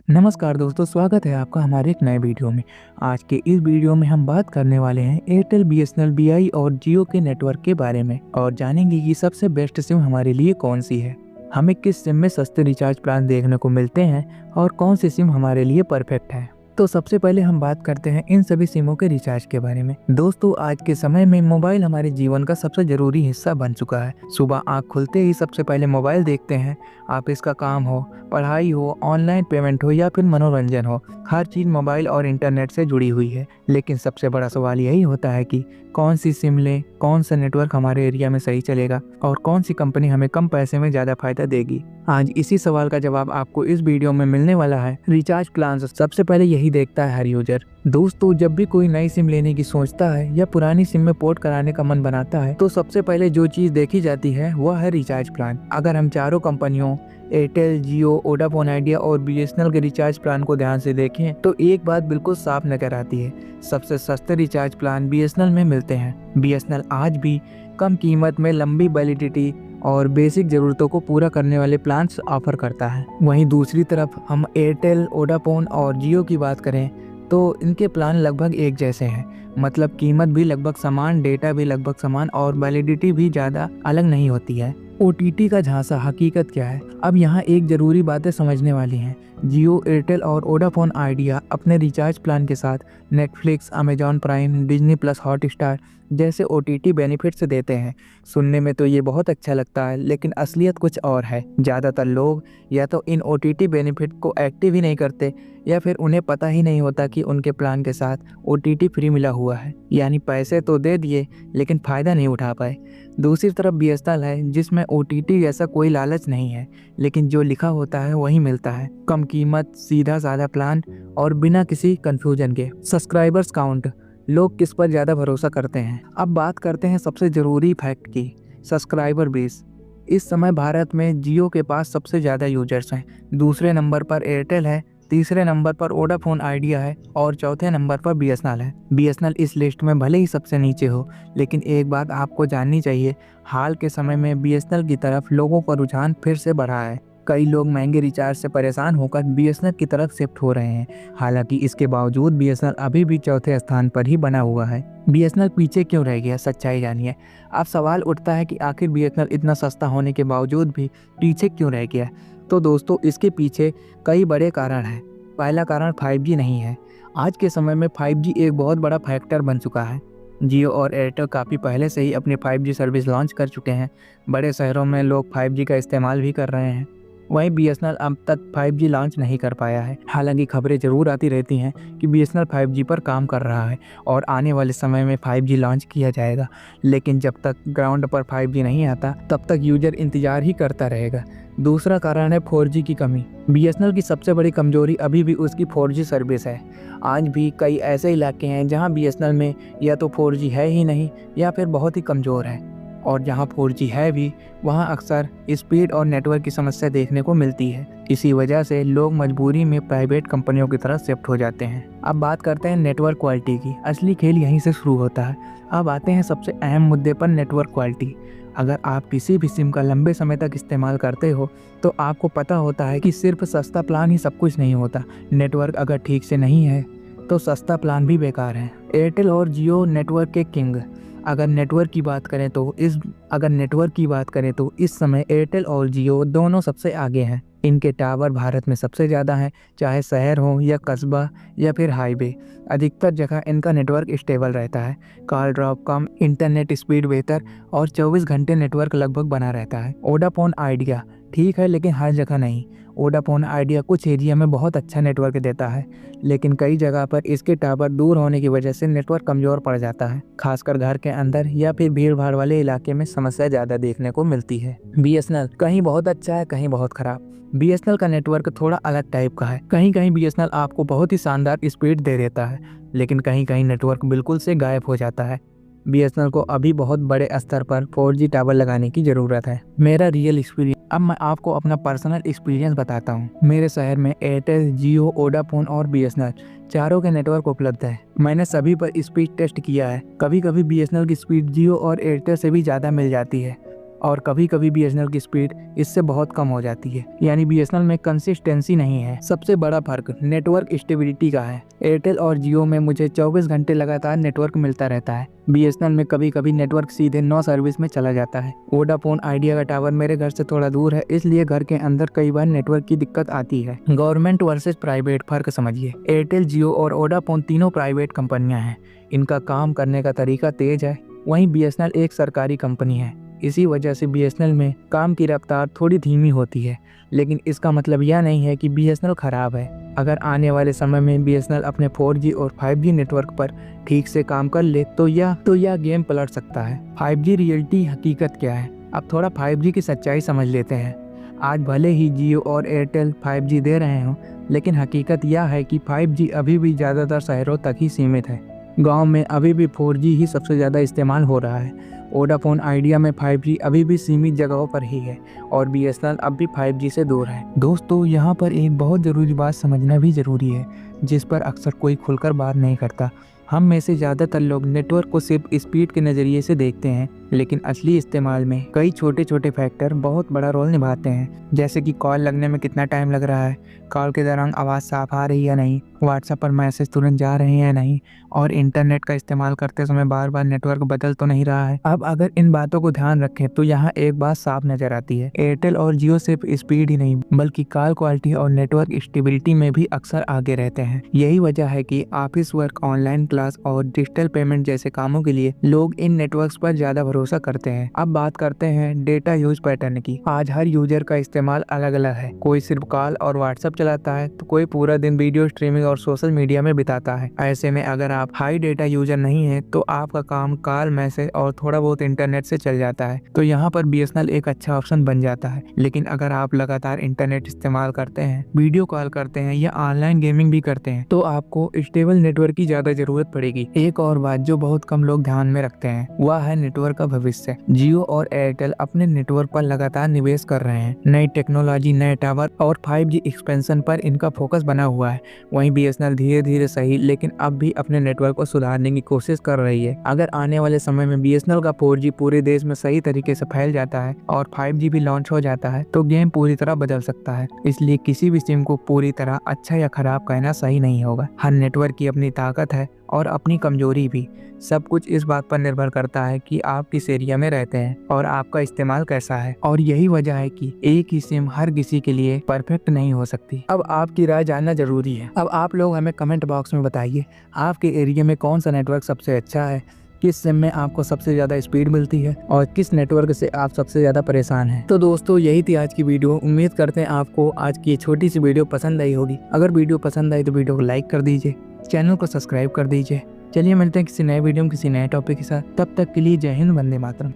नमस्कार दोस्तों, स्वागत है आपका हमारे एक नए वीडियो में। आज के इस वीडियो में हम बात करने वाले हैं एयरटेल, बीएसएनएल, बीआई और जियो के नेटवर्क के बारे में और जानेंगे कि सबसे बेस्ट सिम हमारे लिए कौन सी है, हमें किस सिम में सस्ते रिचार्ज प्लान देखने को मिलते हैं और कौन सी सिम हमारे लिए परफेक्ट है। तो सबसे पहले हम बात करते हैं इन सभी सिमों के रिचार्ज के बारे में। दोस्तों, आज के समय में मोबाइल हमारे जीवन का सबसे जरूरी हिस्सा बन चुका है। सुबह आँख खुलते ही सबसे पहले मोबाइल देखते हैं। आप इसका काम हो, पढ़ाई हो, ऑनलाइन पेमेंट हो या फिर मनोरंजन हो, हर चीज़ मोबाइल और इंटरनेट से जुड़ी हुई है। लेकिन सबसे बड़ा सवाल यही होता है कि कौन सी सिम लें, कौन सा नेटवर्क हमारे एरिया में सही चलेगा और कौन सी कंपनी हमें कम पैसे में ज़्यादा फायदा देगी। आज इसी सवाल का जवाब आपको इस वीडियो में मिलने वाला है। रिचार्ज प्लान सबसे पहले यही देखता है हर यूजर। दोस्तों, जब भी कोई नई सिम लेने की सोचता है या पुरानी सिम में पोर्ट कराने का मन बनाता है तो सबसे पहले जो चीज़ देखी जाती है वह है रिचार्ज प्लान। अगर हम चारों कंपनियों एयरटेल, जियो, वोडाफोन आइडिया और बीएसएनएल के रिचार्ज प्लान को ध्यान से देखें तो एक बात बिल्कुल साफ नजर आती है। सबसे सस्ते रिचार्ज प्लान बीएसएनएल में मिलते हैं। बीएसएनएल आज भी कम कीमत में लंबी वैलिडिटी और बेसिक ज़रूरतों को पूरा करने वाले प्लान्स ऑफर करता है। वहीं दूसरी तरफ हम एयरटेल, वोडाफोन और जियो की बात करें तो इनके प्लान लगभग एक जैसे हैं। मतलब कीमत भी लगभग समान, डेटा भी लगभग समान और वैलिडिटी भी ज़्यादा अलग नहीं होती है। ओटीटी का झांसा हकीकत क्या है? अब यहाँ एक ज़रूरी बातें समझने वाली हैं। जियो, एयरटेल और वोडाफोन आइडिया अपने रिचार्ज प्लान के साथ Netflix, Amazon prime, Disney plus, Hotstar जैसे ओटीटी बेनिफिट्स देते हैं। सुनने में तो ये बहुत अच्छा लगता है, लेकिन असलियत कुछ और है। ज़्यादातर लोग या तो इन ओटीटी बेनिफिट को एक्टिव ही नहीं करते या फिर उन्हें पता ही नहीं होता कि उनके प्लान के साथ ओटीटी फ्री मिला हुआ है। यानी पैसे तो दे दिए लेकिन फ़ायदा नहीं उठा पाए। दूसरी तरफ बीएसएनएल है जिसमें ओटीटी जैसा कोई लालच नहीं है, लेकिन जो लिखा होता है वही मिलता है। कम कीमत, सीधा साधा प्लान और बिना किसी कंफ्यूजन के। सब्सक्राइबर्स काउंट, लोग किस पर ज़्यादा भरोसा करते हैं? अब बात करते हैं सबसे ज़रूरी फैक्ट की, सब्सक्राइबर बेस। इस समय भारत में जियो के पास सबसे ज़्यादा यूजर्स हैं, दूसरे नंबर पर एयरटेल है, तीसरे नंबर पर वोडाफोन आइडिया है और चौथे नंबर पर बीएसएनएल है। बीएसएनएल इस लिस्ट में भले ही सबसे नीचे हो, लेकिन एक बात आपको जाननी चाहिए, हाल के समय में बीएसएनएल की तरफ लोगों का रुझान फिर से बढ़ा है। कई लोग महंगे रिचार्ज से परेशान होकर बीएसएनएल की तरफ शिफ्ट हो रहे हैं। हालांकि इसके बावजूद बीएसएनएल अभी भी चौथे स्थान पर ही बना हुआ है। बीएसएनएल पीछे क्यों रह गया? सच्चाई जानिए। अब सवाल उठता है कि आखिर बीएसएनएल इतना सस्ता होने के बावजूद भी पीछे क्यों रह गया? तो दोस्तों, इसके पीछे कई बड़े कारण हैं। पहला कारण 5G नहीं है। आज के समय में 5G एक बहुत बड़ा फैक्टर बन चुका है। जियो और एयरटेल काफ़ी पहले से ही अपनी 5G सर्विस लॉन्च कर चुके हैं। बड़े शहरों में लोग 5G का इस्तेमाल भी कर रहे हैं। वहीं बीएसएनएल अब तक 5G लॉन्च नहीं कर पाया है। हालांकि खबरें ज़रूर आती रहती हैं कि बीएसएनएल 5G पर काम कर रहा है और आने वाले समय में 5G लॉन्च किया जाएगा। लेकिन जब तक ग्राउंड पर 5G नहीं आता तब तक यूजर इंतज़ार ही करता रहेगा। दूसरा कारण है 4G की कमी। बीएसएनएल की सबसे बड़ी कमजोरी अभी भी उसकी 4G सर्विस है। आज भी कई ऐसे इलाके हैं जहां बीएसएनएल में या तो 4G है ही नहीं या फिर बहुत ही कमज़ोर है, और जहां 4G है भी वहां अक्सर स्पीड और नेटवर्क की समस्या देखने को मिलती है। इसी वजह से लोग मजबूरी में प्राइवेट कंपनियों की तरफ शिफ्ट हो जाते हैं। अब बात करते हैं नेटवर्क क्वालिटी की। असली खेल यहीं से शुरू होता है। अब आते हैं सबसे अहम मुद्दे पर, नेटवर्क क्वालिटी। अगर आप किसी भी सिम का लंबे समय तक इस्तेमाल करते हो तो आपको पता होता है कि सिर्फ सस्ता प्लान ही सब कुछ नहीं होता। नेटवर्क अगर ठीक से नहीं है तो सस्ता प्लान भी बेकार है। एयरटेल और जियो नेटवर्क के किंग। अगर नेटवर्क की बात करें तो इस समय एयरटेल और जियो दोनों सबसे आगे हैं। इनके टावर भारत में सबसे ज़्यादा हैं, चाहे शहर हो या कस्बा या फिर हाईवे। अधिकतर जगह इनका नेटवर्क स्टेबल रहता है। कॉल ड्रॉप कम, इंटरनेट स्पीड बेहतर और 24 घंटे नेटवर्क लगभग बना रहता है। वोडाफोन आइडिया ठीक है लेकिन हर जगह नहीं। वोडाफोन आइडिया कुछ एरिया में बहुत अच्छा नेटवर्क देता है, लेकिन कई जगह पर इसके टावर दूर होने की वजह से नेटवर्क कमज़ोर पड़ जाता है। खासकर घर के अंदर या फिर भीड़ भाड़ वाले इलाके में समस्या ज़्यादा देखने को मिलती है। बीएसएनएल कहीं बहुत अच्छा है, कहीं बहुत ख़राब। बीएसएनएल का नेटवर्क थोड़ा अलग टाइप का है। कहीं कहीं बीएसएनएल आपको बहुत ही शानदार स्पीड दे देता है, लेकिन कहीं कहीं नेटवर्क बिल्कुल से गायब हो जाता है। बीएसएनएल को अभी बहुत बड़े स्तर पर 4G टावर लगाने की ज़रूरत है। मेरा रियल एक्सपीरियंस, अब मैं आपको अपना पर्सनल एक्सपीरियंस बताता हूँ। मेरे शहर में एयरटेल, जियो, वोडाफोन और बीएसएनएल चारों के नेटवर्क उपलब्ध है। मैंने सभी पर स्पीड टेस्ट किया है। कभी कभी बीएसएनएल की स्पीड जियो और एयरटेल से भी ज़्यादा मिल जाती है और कभी कभी BSNL की स्पीड इससे बहुत कम हो जाती है, यानी BSNL में कंसिस्टेंसी नहीं है। सबसे बड़ा फर्क नेटवर्क स्टेबिलिटी का है। एयरटेल और जियो में मुझे 24 घंटे लगातार नेटवर्क मिलता रहता है। BSNL में कभी कभी नेटवर्क सीधे नो सर्विस में चला जाता है। वोडाफोन आइडिया का टावर मेरे घर से थोड़ा दूर है, इसलिए घर के अंदर कई बार नेटवर्क की दिक्कत आती है। गवर्नमेंट वर्सेस प्राइवेट फर्क समझिए। एयरटेल, जियो और वोडाफोन तीनों प्राइवेट कंपनियां हैं। इनका काम करने का तरीका तेज है, वहीं BSNL एक सरकारी कंपनी है। इसी वजह से BSNL में काम की रफ्तार थोड़ी धीमी होती है, लेकिन इसका मतलब यह नहीं है कि BSNL खराब है। अगर आने वाले समय में BSNL अपने 4G और 5G नेटवर्क पर ठीक से काम कर ले तो यह गेम पलट सकता है। 5G रियलिटी हकीकत क्या है? अब थोड़ा 5G की सच्चाई समझ लेते हैं। आज भले ही जियो और एयरटेल 5G दे रहे हों, लेकिन हकीकत यह है कि 5G अभी भी ज़्यादातर शहरों तक ही सीमित है। गांव में अभी भी 4G ही सबसे ज़्यादा इस्तेमाल हो रहा है। वोडाफोन आइडिया में 5G अभी भी सीमित जगहों पर ही है और BSNL अब भी 5G से दूर है। दोस्तों, यहाँ पर एक बहुत ज़रूरी बात समझना भी ज़रूरी है, जिस पर अक्सर कोई खुलकर बात नहीं करता। हम में से ज़्यादातर लोग नेटवर्क को सिर्फ स्पीड के नज़रिए से देखते हैं, लेकिन असली इस्तेमाल में कई छोटे छोटे फैक्टर बहुत बड़ा रोल निभाते हैं। जैसे कि कॉल लगने में कितना टाइम लग रहा है, कॉल के दौरान आवाज़ साफ आ रही है या नहीं, व्हाट्सएप पर मैसेज तुरंत जा रहे हैं या नहीं, और इंटरनेट का इस्तेमाल करते समय बार बार नेटवर्क बदल तो नहीं रहा है। अब अगर इन बातों को ध्यान रखें तो यहाँ एक बात साफ नज़र आती है। एयरटेल और जियो सिर्फ स्पीड ही नहीं बल्कि कॉल क्वालिटी और नेटवर्क स्टेबिलिटी में भी अक्सर आगे रहते हैं। यही वजह है कि ऑफिस वर्क, ऑनलाइन क्लास और डिजिटल पेमेंट जैसे कामों के लिए लोग इन नेटवर्क्स पर ज़्यादा भरोसा करते हैं। अब बात करते हैं डेटा यूज पैटर्न की। आज हर यूजर का इस्तेमाल अलग अलग है। कोई सिर्फ कॉल और व्हाट्सएप चलाता है तो कोई पूरा दिन वीडियो स्ट्रीमिंग और सोशल मीडिया में बिताता है। ऐसे में अगर आप हाई डेटा यूजर नहीं है तो आपका काम कॉल, मैसेज और थोड़ा बहुत इंटरनेट से चल जाता है, तो यहाँ पर BSNL एक अच्छा ऑप्शन बन जाता है। लेकिन अगर आप लगातार इंटरनेट इस्तेमाल करते हैं, वीडियो कॉल करते हैं या ऑनलाइन गेमिंग भी करते हैं तो आपको स्टेबल नेटवर्क की ज्यादा जरूरत पड़ेगी। एक और बात जो बहुत कम लोग ध्यान में रखते हैं वह है नेटवर्क का भविष्य। जियो और एयरटेल अपने नेटवर्क पर लगातार निवेश कर रहे हैं। नई टेक्नोलॉजी, नए टावर और 5G एक्सपेंशन पर इनका फोकस बना हुआ है। वहीं BSNL धीरे धीरे सही लेकिन अब भी अपने नेटवर्क को सुधारने की कोशिश कर रही है। अगर आने वाले समय में BSNL का 4G पूरे देश में सही तरीके से फैल जाता है और 5G भी लॉन्च हो जाता है तो गेम पूरी तरह बदल सकता है। इसलिए किसी भी सिम को पूरी तरह अच्छा या खराब कहना सही नहीं होगा। हर नेटवर्क की अपनी ताकत है और अपनी कमजोरी भी। सब कुछ इस बात पर निर्भर करता है कि आप किस एरिया में रहते हैं और आपका इस्तेमाल कैसा है। और यही वजह है कि एक ही सिम हर किसी के लिए परफेक्ट नहीं हो सकती। अब आपकी राय जानना जरूरी है। अब आप लोग हमें कमेंट बॉक्स में बताइए, आपके एरिया में कौन सा नेटवर्क सबसे अच्छा है, किस सिम में आपको सबसे ज़्यादा स्पीड मिलती है और किस नेटवर्क से आप सबसे ज़्यादा परेशान हैं। तो दोस्तों, यही थी आज की वीडियो। उम्मीद करते हैं आपको आज की छोटी सी वीडियो पसंद आई होगी। अगर वीडियो पसंद आई तो वीडियो को लाइक कर दीजिए, चैनल को सब्सक्राइब कर दीजिए। चलिए मिलते हैं किसी नए वीडियो में किसी नए टॉपिक के साथ। तब तक के लिए जय हिंद, वंदे मातरम।